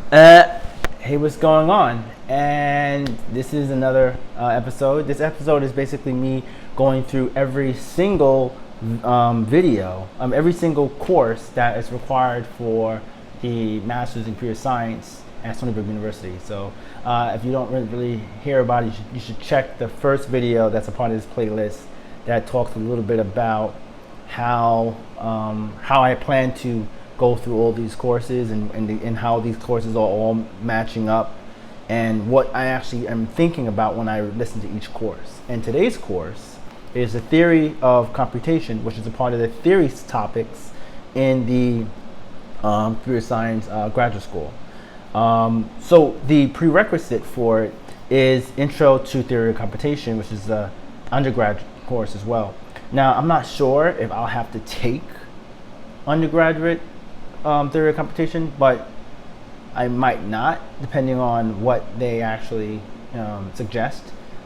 Uh, hey, what's going on? And this is another episode. This episode is basically me going through every single video, every single course that is required for the Masters in Computer Science at Stony Brook University. So if you don't really hear about it, you should check the first video that's a part of this playlist that talks a little bit about how I plan to go through all these courses and how these courses are all matching up and what I actually am thinking about when I listen to each course. And today's course is the theory of computation, which is a part of the theory topics in the computer science graduate school. So the prerequisite for it is Intro to Theory of Computation, which is the undergraduate course as well. Now, I'm not sure if I'll have to take undergraduate theory of computation, but I might not, depending on what they actually suggest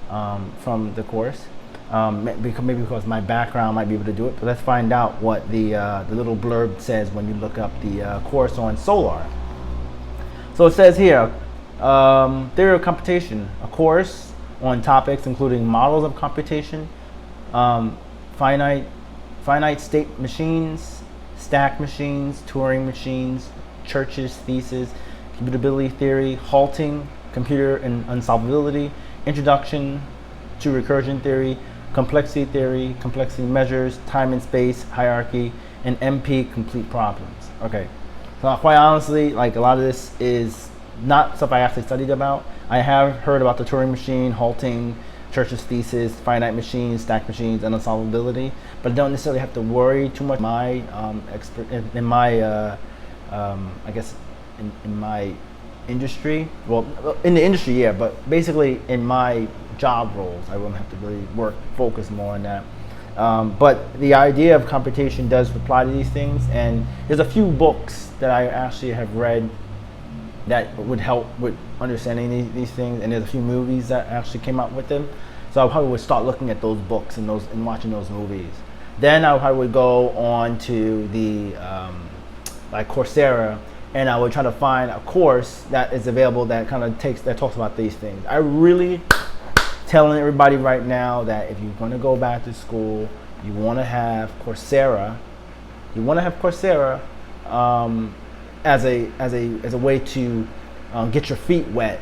from the course. Maybe because my background might be able to do it, but let's find out what the little blurb says when you look up the course on Solar. So it says here, Theory of Computation, a course on topics including models of computation, finite state machines, stack machines, Turing machines, Church's thesis, computability theory, halting, computer and unsolvability, introduction to recursion theory, complexity measures, time and space, hierarchy, and MP complete problems. Okay, so quite honestly, like a lot of this is not stuff I actually studied about. I have heard about the Turing machine, halting, Church's thesis, finite machines, stack machines, and unsolvability, but I don't necessarily have to worry too much. My in my industry, well, in the industry, yeah, but basically in my job roles, I won't have to really focus more on that. But the idea of computation does apply to these things, and there's a few books that I actually have read that would help with understanding these things, and there's a few movies that actually came out with them. So I probably would start looking at those books and watching those movies. Then I probably would go on to the like Coursera, and I would try to find a course that is available that talks about these things. I really telling everybody right now that if you're going to go back to school, you want to have Coursera. You want to have Coursera as a way to get your feet wet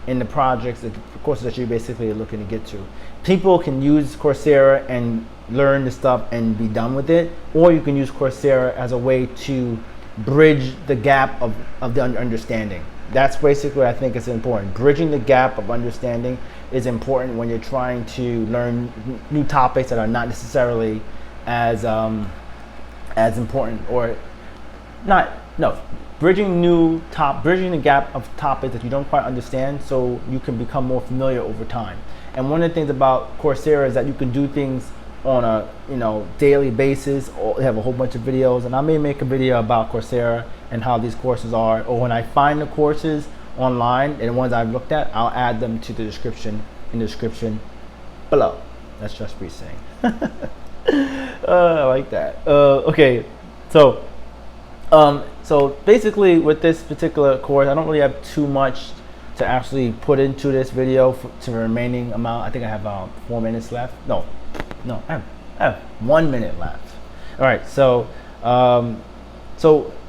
in the projects, the courses that you're basically looking to get to. People can use Coursera and learn the stuff and be done with it, or you can use Coursera as a way to bridge the gap of the understanding. That's basically what I think is important. Bridging the gap of understanding is important when you're trying to learn new topics that are not necessarily as important, or not. No, bridging the gap of topics that you don't quite understand, so you can become more familiar over time. And one of the things about Coursera is that you can do things on a daily basis, or have a whole bunch of videos. And I may make a video about Coursera and how these courses are, or when I find the courses online and the ones I've looked at, I'll add them to the description below. That's just me saying. I like that. Okay, so basically with this particular course, I don't really have too much to actually put into this video to the remaining amount. I think I have about 4 minutes left. No, I have 1 minute left. All right, so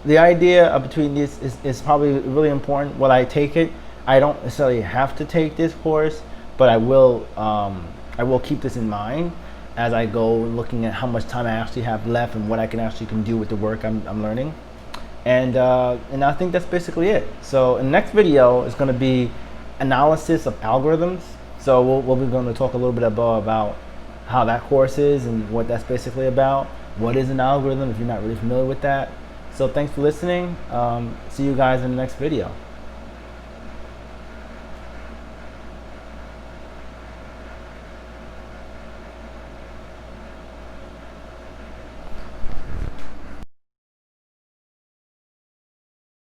the idea between this is probably really important. Will I take it? I don't necessarily have to take this course, but I will keep this in mind as I go looking at how much time I actually have left and what I can do with the work I'm learning. And I think that's basically it. So in the next video is going to be analysis of algorithms. So we'll be going to talk a little bit about how that course is and what that's basically about. What is an algorithm if you're not really familiar with that? So thanks for listening. See you guys in the next video.